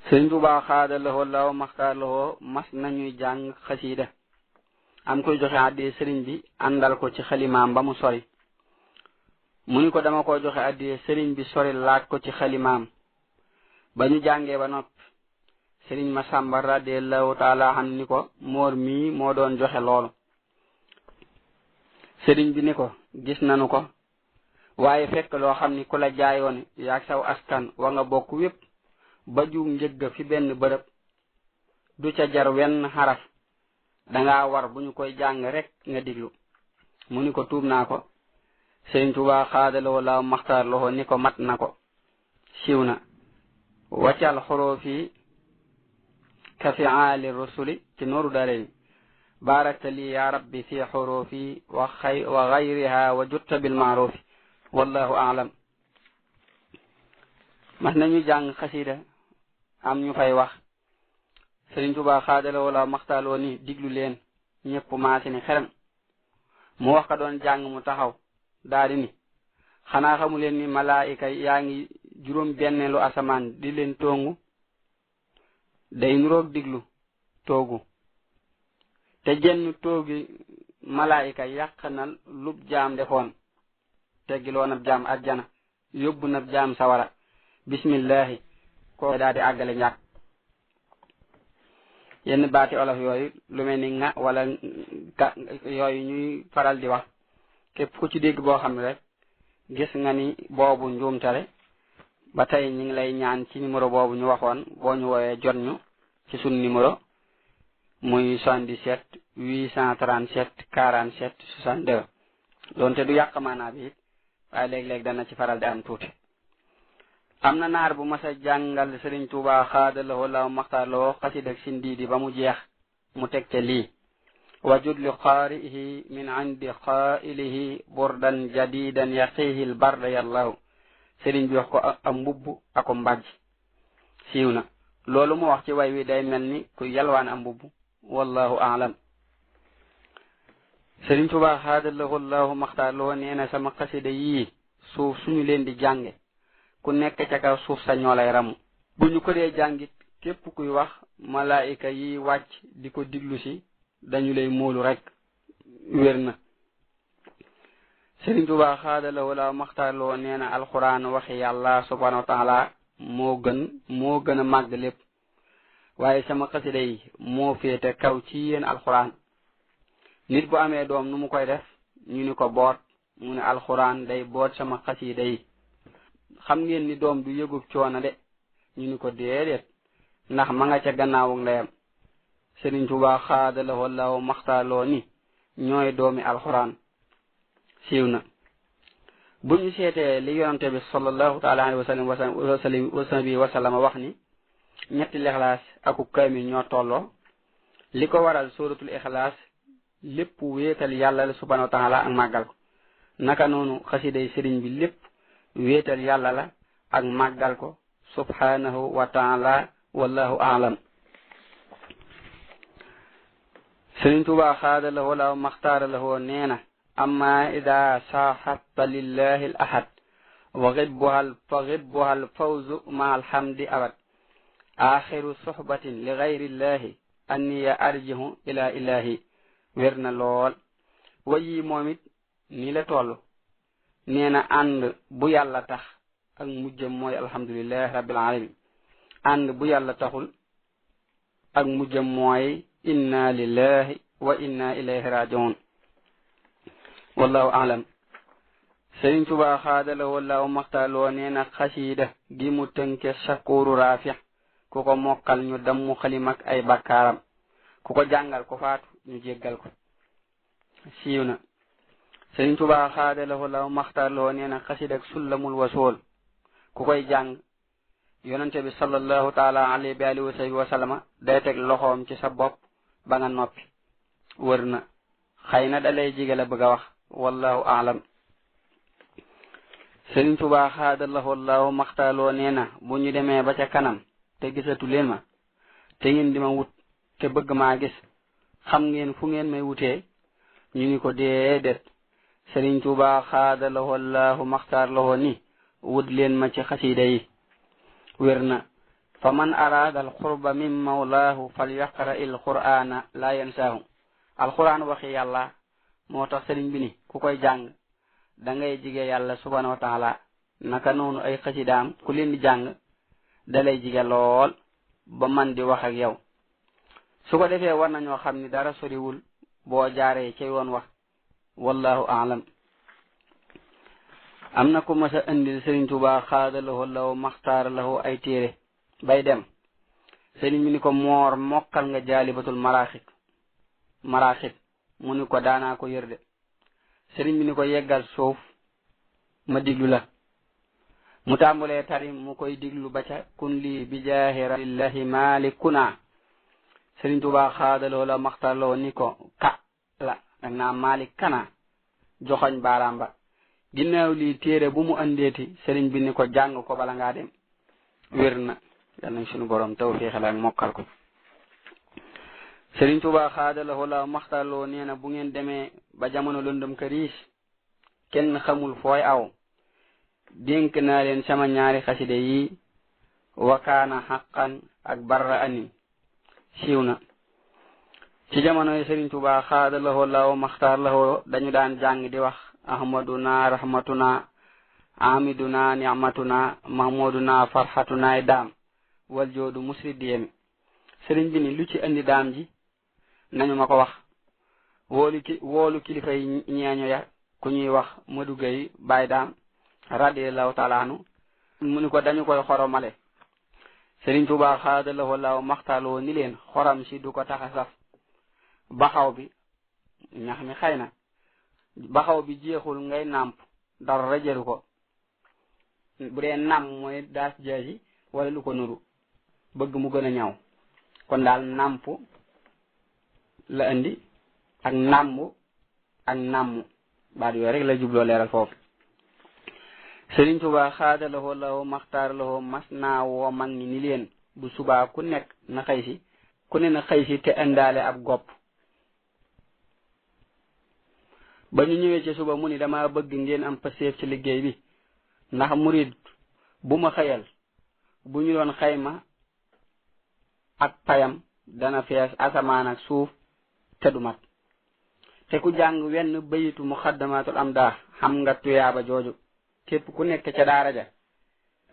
Sëriñ Tuubaa xaadalawoo law maxtaarlawoo mas nañuy jàng xasiida am koy joxe addiye sëriñ bi àndal ko ci xalimaam ba mu sori mu ni ko dama ko joxe addiye sëriñ bi sori laaj ko ci xalimaam ba ñu jàngee ba noppi sëriñ Masamba radiyallahu taala an ni ko moor mii moo doon joxe loolu sëriñ bi ni ko gis nanu ko waaye fekk loo xam ni ku la jaayoon yaag saw askan wa nga bokk wépp ba ju njëgg fi benn bërëb du ca jar wenn xaraf danga war bu ñu koy jàng rek nga diglu mu ni ko tuub naa ko Sëriñ Tuubaa xaadalawoo laaw maxtaar loxo ni ko mat na ko siiw na waccal xoroofi ka fi aali rusuli ci nooru dareni barakta li ya rabbi fi xoroofi wa gayriha wa jutta bil maarufi wallahu aalam mas nañu jàng xasida am ñu fay wax Sëriñ Tuubaa xaadalawoo laaw maxtaarloo ni diglu leen ñëpp maasi ni xeram mu wax ka doon jàng mu taxaw daadi ni xanaa xamu leen ni malaayika yaa ngi juróom benneelu asamaan di leen tongu day nuroog diglu toogu te jenn toogi malaayika yàq na lub jaam defoon teggiloon ab jaam ajjana yóbbu na jaam sawara bismillahi ko daal di àggale ñàkk yenn baati olof yooyu lu mel ni nga wala ka yooyu ñuy faral di wax képp ku ci dégg boo xam ne rek gis nga ni boobu njuumtale ba tey ñu ngi lay ñaan ci numéro boobu ñu waxoon boo ñu woowee jot ñu ci sunu numéro muy 77 837 47 62 doonte du yàq maanaa bi it waaye léeg-léeg dana ci faral di am tuuti am na naar bu mas a jàngal Sëriñ Tuubaa xaadalawoo law maxtaarlawoo xasida ak sindiidi ba mu jeex mu teg ca lii wajud li qaari'ihi min indi qaa'ilihi burdan jadidan yaqihi lbarda yallahu sëriñ bi wax ko am mbubb ako mbàjj siiw na loolu mu wax ci way wi day mel ni ku yalwaan am mbubb wallahu aalam Sëriñ Tuubaa xaadalawoo law maxtaarlawoo nee na sama xasida yii suuf suñu leen di jànge ku nekk ca kaw suuf sa ñoo lay ramu bu ñu ko dee jàngit képp kuy wax malaayika yi wàcc di ko diglu si dañu lay móolu rek wér na Sëriñ Tuubaa xaadalawoo laaw maxtaarloo nee na alxuraan waxi yàlla subhanahu wa taala moo gën a màgg lépp waaye sama xasida yi moo féete kaw ci yéen alxuraan nit bu amee doom nu mu koy def ñu ni ko boot mu ne alxuraan day boot sama xasida yi xam ngeen ni doom du yëgub coono de ñu ni ko déedéet ndax ma nga ca gannaawu ndeyam Sëriñ Tuubaa xaadalawoo laaw maxtaarloo ni ñooy doomi alxuraan siiw na bu ñu seetee li yonante bi sallallahu taala alayhi wa sallam wax ni ñetti lixlaas aku kaamil ñoo tolloo li ko waral suratul ixlaas lépp wéetal yàlla la subhanahu wa taala ak màggal ko naka noonu xasiday sëriñ bi lépp wéetal yàlla la ak màggal ko subhanahu wa taala wallahu aalam Sëriñ Tuubaa xaadalawoo laaw maxtaaralawoo nee na amma ida saaxabta lillahi al ahad wa xibbuha al fawzu ma alhamdi abad axiru soxbatin li gayrillahi anniya arjihu ila ilahi wér na lool wayi moom it nii la toll nee na ànd bu yàlla tax ak mujjam mooy alhamdulillahi rabbil alamin ànd bu yàlla taxul ak mujjam mooy inna lillahi wa inna ilayhi rajiun wallahu aalam Sëriñ Tuubaa xaadalawoo laaw maxtaarloo nee na xasiida gi mu tënke sakuru raafi ku ko mokkal ñu dammu xalim ak ay bakkaaram ku ko jàngal ko faatu ñu jéggal ko siiw na Sëriñ Tuubaa xaadalawoo laaw maxtaarloo nee na xasiida ak sullamul wasool ku koy jàng yonente bi sallallahu taala alayhi wa sallama day teg loxoom ci sa bopp ba nga noppi wër na xëy na da lay jige la bëgg a wax wallahu aalam Sëriñ Tuubaa xaadalawoo laaw maxtaarloo nee na bu ñu demee ba ca kanam te gisatu leen ma te ngeen di ma wut te bëgg maa gis xam ngeen fu ngeen may wutee ñu ni ko déedéet Sëriñ Tuubaa xaadalawoo laaw maxtaarloo ni wut leen ma ci xasiida yi wér na fa man arada al qurba min mawlaahu falyaqra il qur'ana la yansaahu alquran waxi yàlla moo tax sëriñ bi ni ku koy jàng da ngay jige yàlla subhanahu wa taala naka noonu ay xasidaam ku leen di jàng da lay jige lool ba man di wax ak yow su ko defee war nañoo xam ni dara soriwul boo jaaree ca yoon wax wallahu aalam am na ku mas a indil sëriñ Tuubaa xaadalahu law maxtaar lahu ay téere bay dem sëriñ bi ni ko moor mokkal nga jaalibatul maraaxib mu ni ko daanaa ko yër de sëriñ bi ni ko yeggal suuf ma diglu la mu tàmbulee tari mu koy diglu ba ca kun lii bi jaahi rasulillahi maalikuna sëriñ Tuubaa xaadaloo la maxtarloo ni ko ka la dag naa maalik kana joxoñ baaraam ba ginnaaw lii téere bu mu andeeti sëriñ bi ni ko jàng ko bala ngaa dem wér na yal nañ sunu borom tawfiixal ak mokkal ko sëriñ Tuubaa xaadaloo la maxtarloo nee na bu ngeen demee ba jamono lëndëm këriis kenn xamul fooy aw dénk naa leen sama ñaari xaside yi wakaana xaqan ak barra anin siiw na ci jamonoy sëriñ Tuubaa xaadaloo la maxtaar lahoo dañu daan jàng di wax ahmaduna rahmatuna amiduna ni'matuna mahmuduna farhatuna daam wal joodu musridiyemi sëriñ bi ni lu ci andi daam ji nañu ma ko wax woolu kilifa yi ñeeño ya ku ñuy wax Madu Gay Baay Daam radiyallahu taala anu mu ni ko dañu koy xoromale sëriñ Tuubaa xaadaloo la maxtaloo ni leen xoram si du ko tax a saf baxaw bi ñax mi xëy na baxaw bi jeexul ngay nàmp dara jëru ko bu dee nam mooy daas jaaji wala lu ko nuru bëgg mu gën a ñaw kon daal nàmp la indi ak nàmbu ak nàmmu baat yooyu rek la jubloo leeral foofu sëriñ Tuubaa xaadaloo la maxtaar la mas naa woo mag ñi ni leen bu subaa ku nekk na xëy si ku ne na xëy si te indaale ab gopp ba ñu ñëwee ci suba mu ni dama bëgg ngeen am paseef ci liggéey bi ndax murid bu ma xëyal bu ñu doon xayma ak payam dana fees asamaan ak suuf te du mat te ku jàng wenn bayitu muxaddamatul am daa xam nga tuyaaba jooju képp ku nekk ca daara ja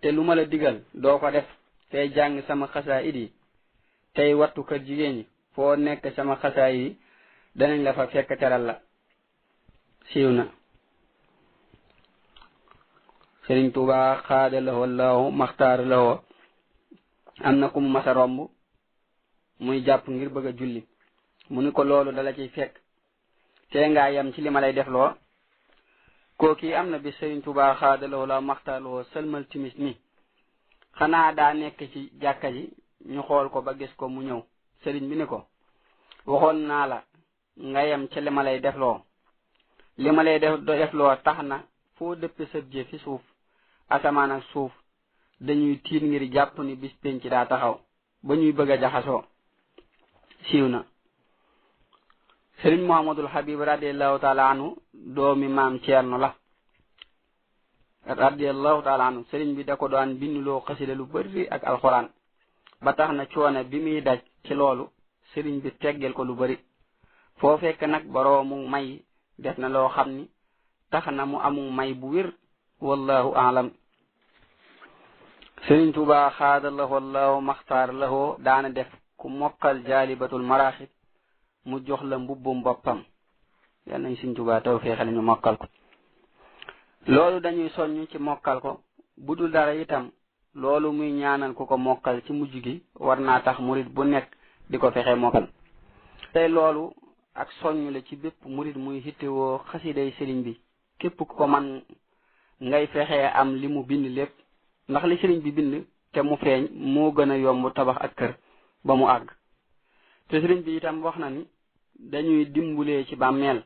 te lu ma la digal doo ko def tey jàng sama xasaayid yi tey wattu kër jigéen ñi foo nekk sama xasaayid yi danañ la fa fekk teral la siiw na sëriñ Tuubaa xaadaloo law maxtaar lawoo am na ku mu masa romb muy jàpp ngir bëgg a julli mu ni ko loolu dala ciy fekk te ngaa yem ci li ma lay def loo kooki am na bi sëriñ Tuubaa xaadaloo law maxtaar lawoo sëlmal timis ni xanaa daa nekk ci jàkka ji ñu xool ko ba gis ko mu ñëw sëriñ bi ni ko waxoon naa la nga yem ci li ma lay def loo li ma lay def loo tax na foo dëppe sa jë fi suuf asamaan ak suuf dañuy tiit ngir jàpp ni bis penc daa taxaw ba ñuy bëgg a jaxasoo siiw na sëriñ Muhammadul Habib radiyallahu taala anhu doomi maam Ceerno la radiyallahu taala anhu sëriñ bi da ko daan binduloo xasida lu bari ak alxuraan ba tax na coono bi muy daj ci loolu sëriñ bi teggel ko lu bari foo fekk nag boroomu may def na loo xam ni tax na mu amu may bu wér wallahu aalam sëriñ Tuubaa xaadaloo law maxtaar lahoo daana def ku mokkal jaalibatul maraaxib mu jox la mbubbum boppam yal nañ sëriñ Tuubaa tawfeexal ñu mokkal ko loolu dañuy soññ ci mokkal ko budul dara itam loolu muy ñaanal ku ko mokkal ci mujj gi war naa tax murid bu nekk di ko fexe mokkal tey loolu ak soññ la ci bépp murid muy hittewoo xasiday sëriñ bi képp ku ko man ngay fexe am li mu bind lépp ndax li sëriñ bi bind te mu feeñ moo gën a yomb tabax ak kër ba mu àgg te sëriñ bi itam wax na ni dañuy dimbulee ci bàmmeel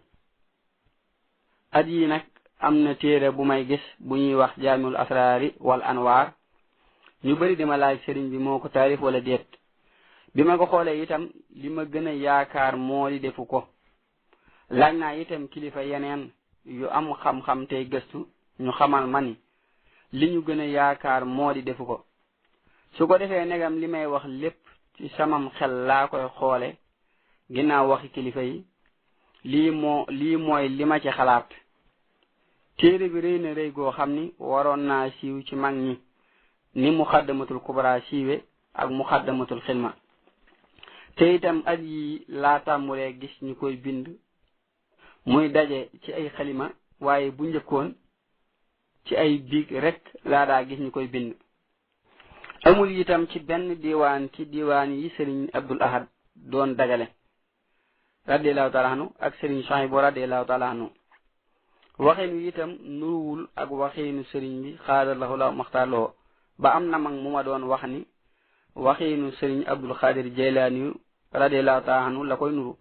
at yi nag am na téere bu may gis bu ñuy wax jaamiul asraari wal anwaar ñu bari dima laaj sëriñ bi moo ko taarif wala déet bi ma ko xoolee itam li ma gën a yaakaar moo di defu ko laaj naa itam kilifa yeneen yu am xam-xam tey gëstu ñu xamal ma ni li ñu gën a yaakaar moo di defu ko su ko defee negam li may wax lépp ci samam xel laa koy xoole ginnaaw waxi kilifa yi lii mooy li ma ci xalaat. téere bi rëy na rëy goo xam ni waroon naa siiw ci mag ñi ni muxaddamatul kubra siiwe ak muxaddamatul xilma. te itam at yi laa tàmmulee gis ñu koy bind muy daje ci ay xalima, waaye bu njëkkoon ci ay biig rek laa daa gis ñu koy bind. amul itam ci benn diwaan ci diwaan yi sëriñ Abdul Ahad doon dagale radiyallahu taala anhu ak sëriñ Suhaybu radiyallahu taala anhu. waxeenu itam nuruwul ak waxeenu sëriñ bi xaadalahu la maxtaarloo ba am na mag mu ma doon wax ni waxeenu sëriñ Abdul Xaadir Jeylaani radiyallahu taala anhu la koy nuru.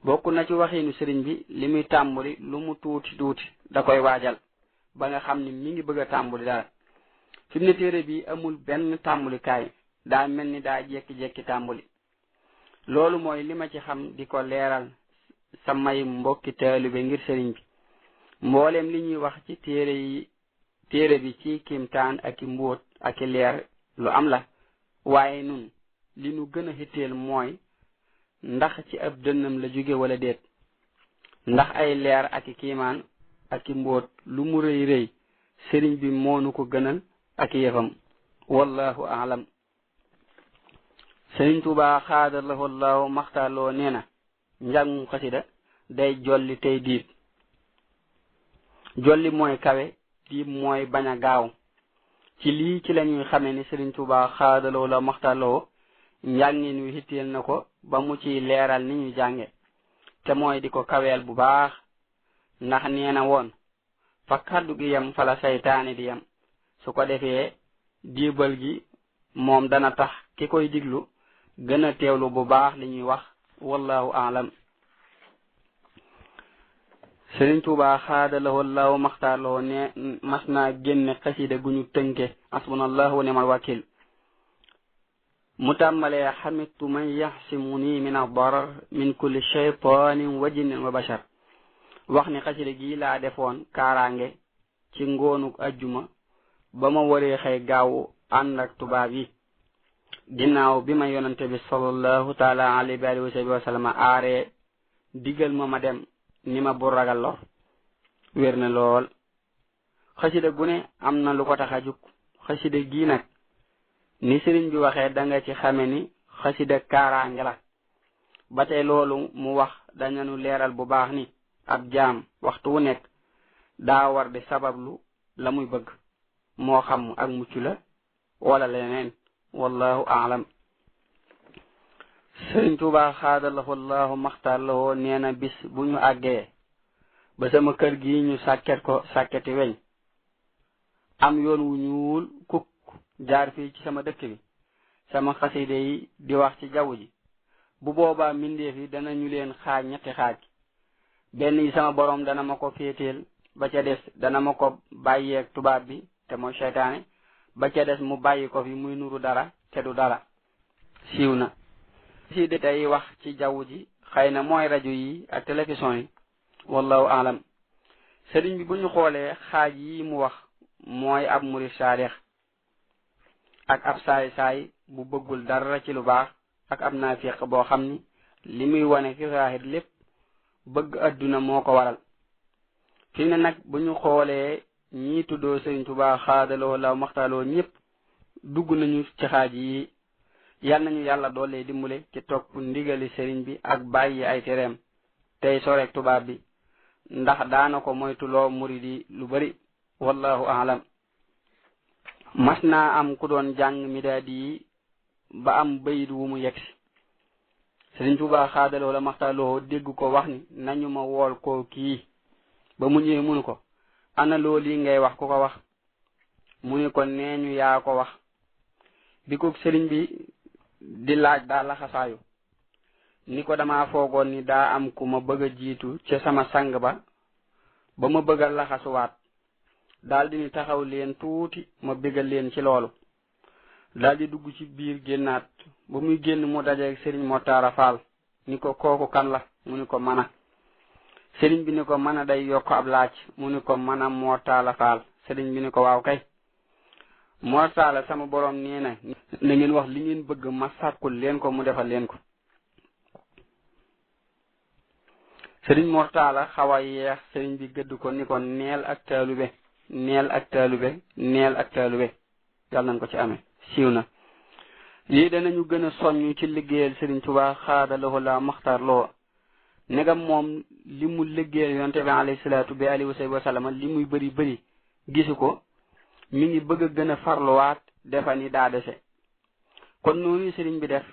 bokk na ci waxeenu sëriñ bi li muy tàmbali lu mu tuuti tuuti da koy waajal ba nga xam ni mi ngi bëgg a tàmbali dara. fi mu ne téere bi amul benn tàmbalikaay, daa mel ni daa jekki-jekki tàmbali. loolu mooy li ma ci xam di ko leeral samay mbokki taalibe ngir sëriñ bi. mboolem li ñuy wax ci téere bi ci kimtaan ak i mbóot ak i leer lu am la, waaye nun li nu gën a xitteel mooy ndax ci ab dënnam la jóge wala déet. ndax ay leer ak i kiimaan ak i mbóot lu mu rëy rëy sëriñ bi moonu ko gënal ak yëfam. wallahu aalam. sëriñ Tuubaa xaadalahu allahu maxtaarloo nee na njàngum xasida day jolli tey diib. jolli mooy kawe, diib mooy bañ a gaaw. ci lii ci la ñuy xamee ni sëriñ Tuubaa xaadalahu allahu maxtaarloo njàngin wi hitteel na ko ba mu ci leeral ni ñu jànge, te mooy di ko kaweel bu baax. ndax nee na woon fa kàddu gi yem fa la saytaane di yem. su ko defee diibal gi moom dana tax ki koy diglu gën a teewlu bu baax li ñuy wax. wallahu aalam. sëriñ Tuubaa xaadalahu allahu maxtaarloo ne mas naa génne xasida gu ñu tënke asbunallahu wa ni'mal wakil. mu tàmbalee xamitu man yaxsimuni min ad-darar min kulli shaytanin wa jinnin wa bashar. wax ni xasida gi laa defoon kaaraange ci ngoonuk ajjuma ba ma waree xëy gaaw ànd ak tubaab yi, ginnaaw bi ma yonante bi sallallahu taala alayhi wa sallam aaree digal ma dem ni ma bu ragal lor. wér na lool. xasida gu ne am na lu ko tax a jug. xasida gii nag ni sëriñ bi waxee da nga ci xame ni xasida kaaraange la. ba tey loolu mu wax dañu leeral bu baax ni ab jaam waxtu wu nekk daa war di sabablu la muy bëgg, moo xam ak mucc la wala leneen. wallahu aalam. sëriñ Tuubaa xaadalahu allahu maxtaarloo nee na bis bu ñu àggee ba sama kër gi ñu sàkket ko sàkketi weñ, am yoon wu ñuul kuk jaar fii ci sama dëkk bi, sama xaside yi di wax ci jaww ji. bu boobaa mbindeef yi danañu leen xaaj ñetti xaaj. benn yi sama borom dana ma ko féeteel, ba ca des dana ma ko bàyyeeg tubaab bi te mooy seytaane, ba ca des mu bàyyi ko fi muy nuru dara te du dara. siiw na. si de tey wax ci jaww ji xëy na mooy rajo yi ak télévision yi. wallahu alam. sëriñ bi bu ñu xoolee xaaj yi mu wax mooy ab murid saadix ak ab saay-saay bu bëggul dara ci lu baax ak ab naafiq boo xam ni li muy wane fi zaahir lépp bëgg adduna moo ko waral. fi ne nag bu ñu xoolee ñii tuddoo sëriñ Tuubaa xaadaloo la maxtaaloo ñëpp dugg nañu ci xaaj yi. yal nañu yàlla doole dimbale ci topp ndigali sëriñ bi ak bàyyi ay tereem tey soreek tubaab bi, ndax daana ko moytuloo murid yi lu bari. wallahu aalam. mas naa am ku doon jàng midaadi yi ba am bayit wu mu yegsi. sëriñ Tuubaa xaadaloo la maxtaaloo dégg ko wax ni nañu ma wool koo kii. ba mu ñëwee munu ko ana loo lii ngay wax ku ko wax. mu ni ko nee ñu yaa ko wax. bi ko sëriñ bi di laaj daa laxasaayu ni ko dama foogoon ni daa am ku ma bëgg a jiitu ca sama sang ba ma bëgg a laxasuwaat. daal di ni taxaw leen tuuti ma bégal leen ci loolu. daal di dugg ci biir génnaat. ba muy génn mu dajeeg sëriñ Motaara Faal ni ko kooku kan la. mu ni ko mana. sëriñ bi ni ko mana day yokk ab laaj. mu ni ko mana Motaara Faal. sëriñ bi ni ko waaw kay. Mortala sama borom nee na ngeen wax li ngeen bëgg ma sàkkul leen ko mu defal leen ko. sëriñ Mortala xaw a yeex sëriñ bi gëdd ko ni ko neel ak taalube neel ak taalube neel ak taalube yàlla nañ ko ci amee siiw na. lii danañu gën a soññ ci liggéeyal sëriñ Tuubaa xaada lahu la maxtaar loo negam moom li mu liggéeyal yonte bi alayhi salaatu bi alihi wa sallam li muy bëri bëri gisu ko mi ngi bëgg a gën a farluwaat defa ni daa dese. kon noonu sëriñ bi def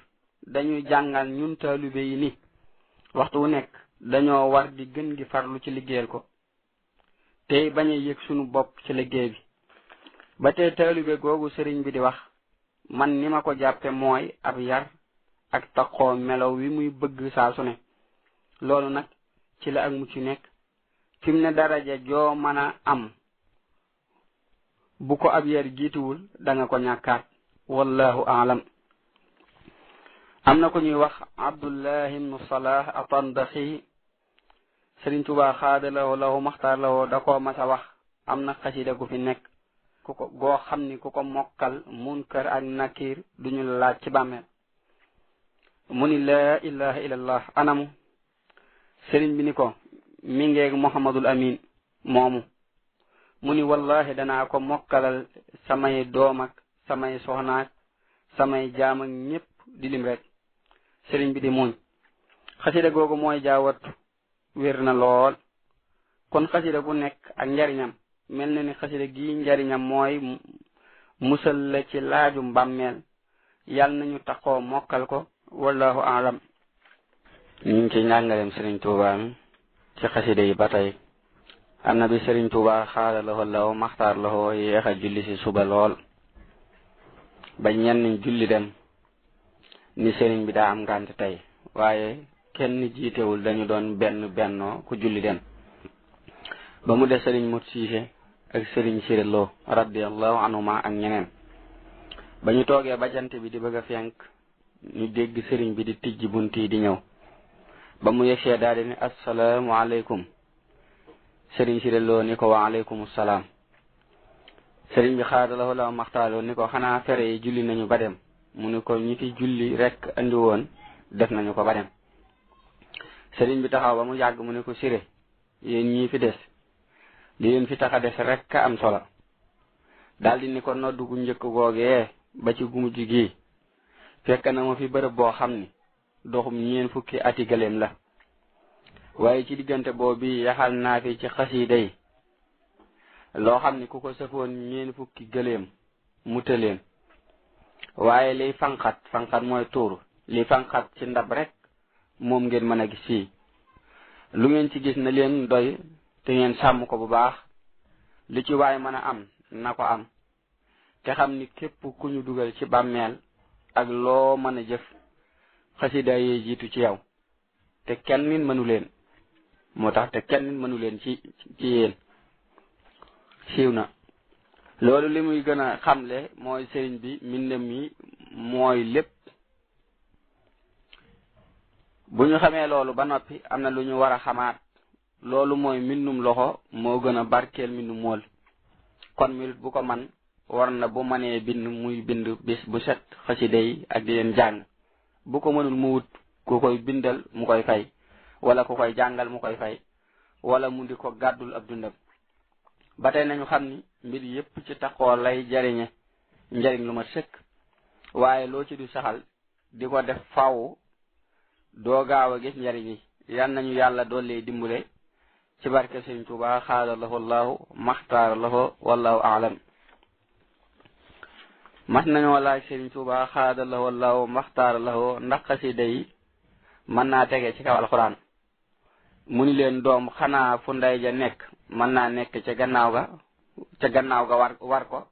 dañuy jàngal ñun taalube yi ni waxtu wu nekk dañoo war di gën gi farlu ci liggéeyal ko tey bañ a yëg sunu bopp ci liggéey bi. ba tey taalube googu sëriñ bi di wax man ni ma ko jàppe mooy ab yar ak taqoo melow wi muy bëgg saa su ne. loolu nag ci la ak mucc nekk fi mu ne daraja joo mën a am bu ko ab yar jiituwul da nga ko ñàkkaat wallahu aalam. am na ko ñuy wax Abdullah ibnu Salah Atandaxi Sëriñ Tuubaa xaada lahu maxtaar lahu da koo mas a wax am na xasida gu fi nekk ku ko goo xam ni ku ko mokkal munkar ak nakir duñu la laaj ci bàmmeel. mu ni laa ilaha illallah anamu sëriñ bi ni ko mi ngeeg Muhammadul Amin moomu. mu ni wallahi danaa ko mokkalal samay doom ak samay soxnaak samay jaam ak ñépp di lim rek. sëriñ bi di muñ. xasida googu mooy jaawatu wér na lool. kon xasida gu nekk ak njariñam mel na ni xasida gi njariñam mooy musal la ci laaju mbàmmeel yàlla nañu taxoo mokkal ko wallahu aalam. ñu ngi ci njàngaleem Sëriñ Tuubaa mi ci xasida yi ba tey am na bi Sëriñ Tuubaa xaada lahu law maxtaar lahu yéex a julli si suba lool ba ñenn julli dem ni sëriñ bi daa am ngànt tey waaye kenn jiitewul dañu doon bennoo ku julli dem ba mu des sëriñ Mut Siise ak sëriñ Siré Lo radiyallahu anhuma ak ñeneen. ba ñu toogee ba jant bi di bëgg a fenk ñu dégg sëriñ bi di tijji bunt yi di ñëw ba mu yegsee daal di ne assalaamu aleykum sëriñ Siré Lo ni ko wa aleykum salaam. sëriñ bi xaada lahu la maxtaaloo ni ko xanaa fere yi julli nañu ba dem mu ni ko ñi fi julli rek andi woon def nañu ko ba dem. sëriñ bi taxaw ba mu yàgg mu ni ko Siré yéen ñii fi des li leen fi tax a des rek am solo daldi ni ko noddu gu njëkk googee ba ci gumu gi fekk na ma fi bërëb boo xam ni doxum ñeen fukki ati gëléem la waaye ci diggante boobu yaxal naa fi ci xasiida yi loo xam ni ku ko sëfoon ñeen fukki gëléem mu tëleen waaye liy fanqat mooy tuuru li fanqat ci ndab rek moom ngeen mën a gis fii lu ngeen ci gis na leen doy te ngeen sàmm ko bu baax li ci waay mën a am na ko am te xam ni képp ku ñu dugal ci bàmmeel ak loo mën a jëf xasida yee jiitu ci yow te kenn nit mënu leen moo tax te kenn nit mënu leen ci yéen siiw na. loolu li muy gën a xamle mooy sëriñ bi mbindam mi mooy lépp. bu ñu xamee loolu ba noppi am na lu ñu war a xamaat loolu mooy mbindum loxo moo gën a barkeel mbindum mool. kon murit bu ko man war na bu mënee bind muy bind bis bu set xasida yi ak di leen jàng bu ko mënul mu wut ku koy bindal mu koy fay wala ku koy jàngal mu koy fay wala mu di ko gàddul ab dundam. ba tey nañu xam ni mbir yépp ci taxoo lay jariñe njariñ lu ma sëkk waaye loo ci du saxal di ko def faaw doo gaaw a gis njariñ yi. yan nañu yàlla doole dimbule ci barke Sëriñ Tuubaa xaada lahu allahu maxtaar lahu wallahu aalam. mas nañoo laaj Sëriñ Tuubaa xaada lahu allahu maxtaar lahu ndax xasida yi mën naa tege ci kaw alxuraan. mu ni leen doom xanaa fu ndey ja nekk mën naa nekk ca gannaaw ga war ko.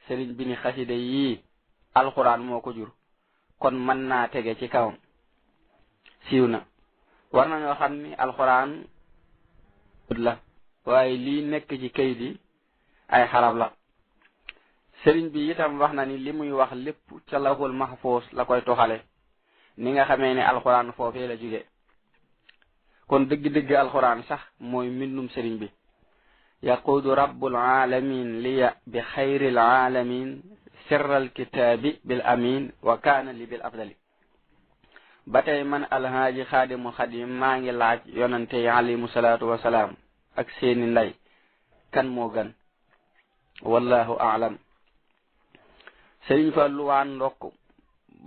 sëriñ bi ni xasida yii alxuraan moo ko jur kon mën naa tege ci kawam. siiw na. war nañoo xam ni alxuraan la waaye lii nekk ci kayit yi ay xarab la. sëriñ bi itam wax na ni li muy wax lépp ca lawhul mahfuus la koy toxale ni nga xamee ne alxuraan foofee la jóge kon dëgg-dëgg alxuraan sax mooy mbindum sëriñ bi yaquudu rabbul alamin liya bi xayril alamin sirral kitaabi bil amin wa kaana li bil afdali. ba tey man alhaaji xaadimul xadim maa ngi laaj yonante yi alayhimu salaatu wasalaam ak seeni nday kan moo gën wallahu aalam. Sëriñ Fallu waan ndokk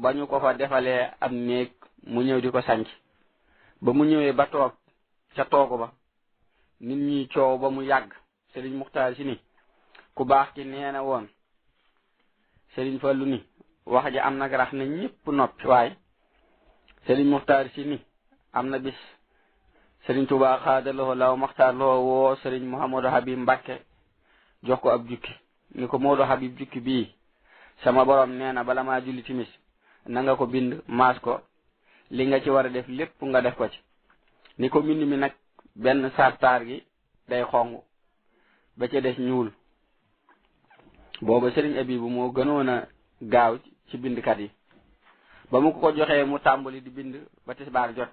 ba ñu ko fa defalee am néeg mu ñëw di ko sanc ba mu ñëwee ba toog ca toogu ba nit ñi coow ba mu yàgg Sëriñ Muxtaar Si ni ku baax ki nee na woon Sëriñ Fallu ni wax ji am nag rax na ñépp noppi waaye Sëriñ Muxtaar Si ni am na bis Sëriñ Tuubaa xaadaloo law maxtaar loo woo Sëriñ Mouhamadou Habib Mbàkke jox ko ab jukki ni ko Modou Habib jukki bii sama borom nee na bala maa julli timis na nga ko bind maas ko li nga ci war a def lépp nga def ko ci ni ko mbind mi nag benn sartaar gi day xong ba ca des ñuul. booba Sëriñ Abibu moo gënoon a gaaw ci bindkat yi ba mu ko joxee mu tàmbali di bind ba tisbaar jot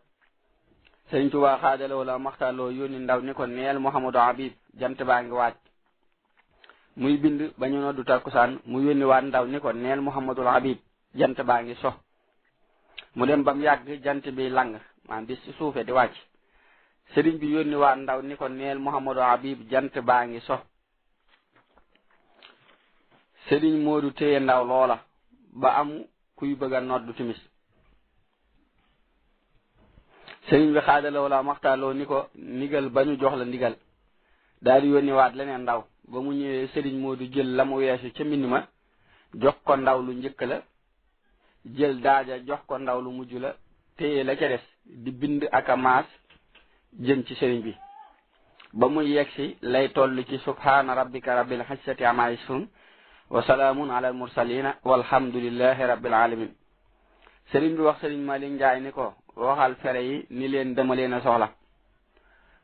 Sëriñ Tuubaa xaadaloo la maxtaaloo yónni ndaw ni ko neel Mouhamadou Habib jant baa ngi waaj. muy bind ba ñu noddu takkusaan mu yónni waat ndaw ni ko neel Mouhamadou Habib jant baa ngi so. mu dem bam yàgg jant bi lang maanaam bis ci suufe di wàcc sëriñ bi yónni waat ndaw ni ko neel Mouhamadou Habib jant baa ngi so. Sëriñ Moodu téye ndaw loola ba am kuy bëgg a noddu timis sëriñ bi xaadaloo la maxtaaloo ni ko ndigal ba ñu jox la ndigal daal di yónni waat leneen ndaw ba mu ñëwee Sëriñ Moodu jël la mu weesu ca mbind ma jox ko ndaw lu njëkk la jël daaja jox ko ndaw lu mujj la téye la ca des di bind ak a maas jëm ci sëriñ bi ba muy yegsi lay toll ci subhaana rabbika rabbil izzati ammaa yasifuun wa salaamun ala al mursalina walhamdulillahi rabbil alamin. sëriñ bi wax Sëriñ Malick Njaay ni ko waxal fere yi ni leen dama leen a soxla.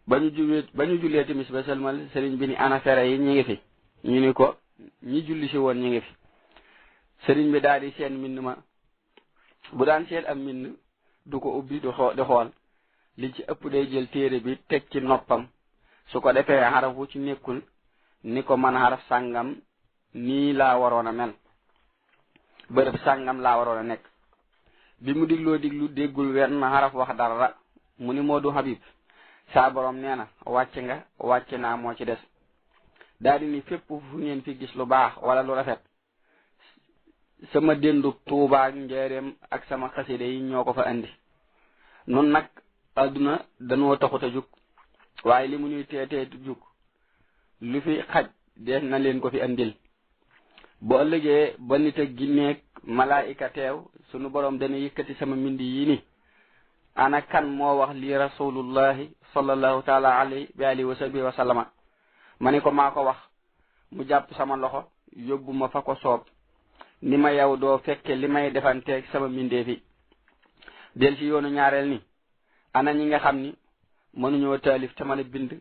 ba ñu jullee timis ba sëlmal sëriñ bi ni ana fere yi ñi ngi fi ñu ni ko ñi julli si woon ñi ngi fi. sëriñ bi daal di seen mbind ma bu daan seet am mbind du ko ubbi di xool li ci ëpp day jël téere bi teg ci noppam su ko defee xaraf wu ci nekkul ni ko man xaraf sàngam nii laa waroon a mel bërëb sàngam laa waroon a nekk. bi mu diglu déggul wenn xaraf wax dara mu ni Modou Habib saa borom nee na wàcc naa moo ci des. daal di ni fépp fu ngeen fi gis lu baax wala lu rafet sama déndub Tuubaa ak Njaaréem ak sama xaside yi ñoo ko fa andi. nun nag adduna danoo taxut a jug waaye li mu ñuy teetee jug lu fi xaj dees na leen ko fi andil. bu ëllëgee ba nit ak ginneeg malaayika teew sunu borom dana yëkkati sama mbindi yi ni ana kan moo wax li rasulullahi sallallahu taala alayhi wa alihi wa sahbihi wa sallama. ma ni ko maa ko wax mu jàpp sama loxo yóbbu ma fa ko soob ni ma yow doo fekke li may defanteeg sama mbindee fi. del ci yoonu ñaareel ni ana ñi nga xam ni mënuñoo taalif te mën a bind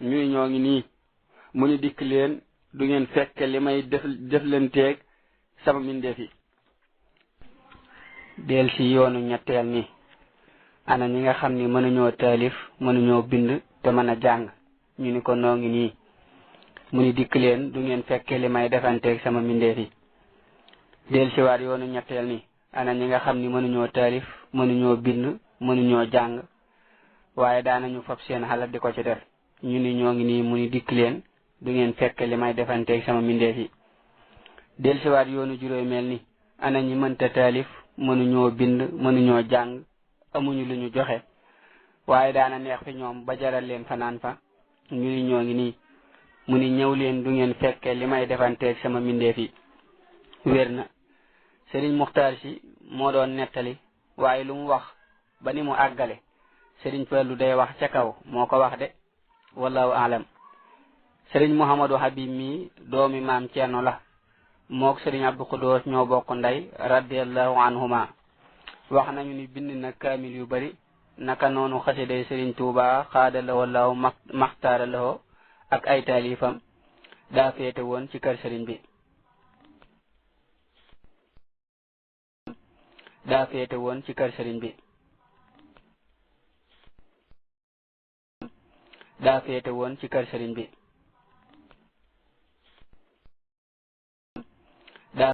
ñuy ñoo ngi nii mu ni dikk leen du ngeen fekke li may deflanteeg sama mbindee fi. del ci yoonu ñetteel ni ana ñi nga xam ni mënuñoo taalif mënuñoo bind te mën a jàng ñu ni ko noo ngi nii mu ni dikk leen du ngeen fekke li may defanteeg sama mbindee fi. del ci waat yoonu ñetteel ni ana ñi nga xam ni mënuñoo taalif mënuñoo bind mënuñoo jàng waaye daanañu fab seen xalaat di ko ci def ñu ni ñoo ngi nii mu ni dikk leen du ngeen fekk li may defanteeg sama mbindeef yi. del ci waat yoonu juróomeel ni ana ñi mënta taalif mënuñoo bind mënuñoo jàng amuñu lu ñu joxe waaye daana neex fi ñoom ba jaral leen fanaan fa ñu ni ñoo ngi nii mu ni ñëw leen du ngeen fekke li may defanteeg sama mbindeef yi. wér na Sëriñ Muxtaar Si moo doon nettali waaye lu mu wax ba ni mu àggale Sëriñ Fallu day wax ca kaw moo ko wax de wallahu alam. Sëriñ Mouhamadou Habib mi doomi maam Ceerno la mook Sëriñ Abdou Xudoos ñoo bokk ndey radiyallahu anhuma. wax nañu ni bind na kaamil yu bari naka noonu xasiday Sëriñ Tuubaa xaadala wallahu maxtaara lahu ak ay taalifam daa féete woon ci kër sëriñ bi. daa féete woon ci kër sëriñ bi. daa féete woon ci kër sëriñ bi.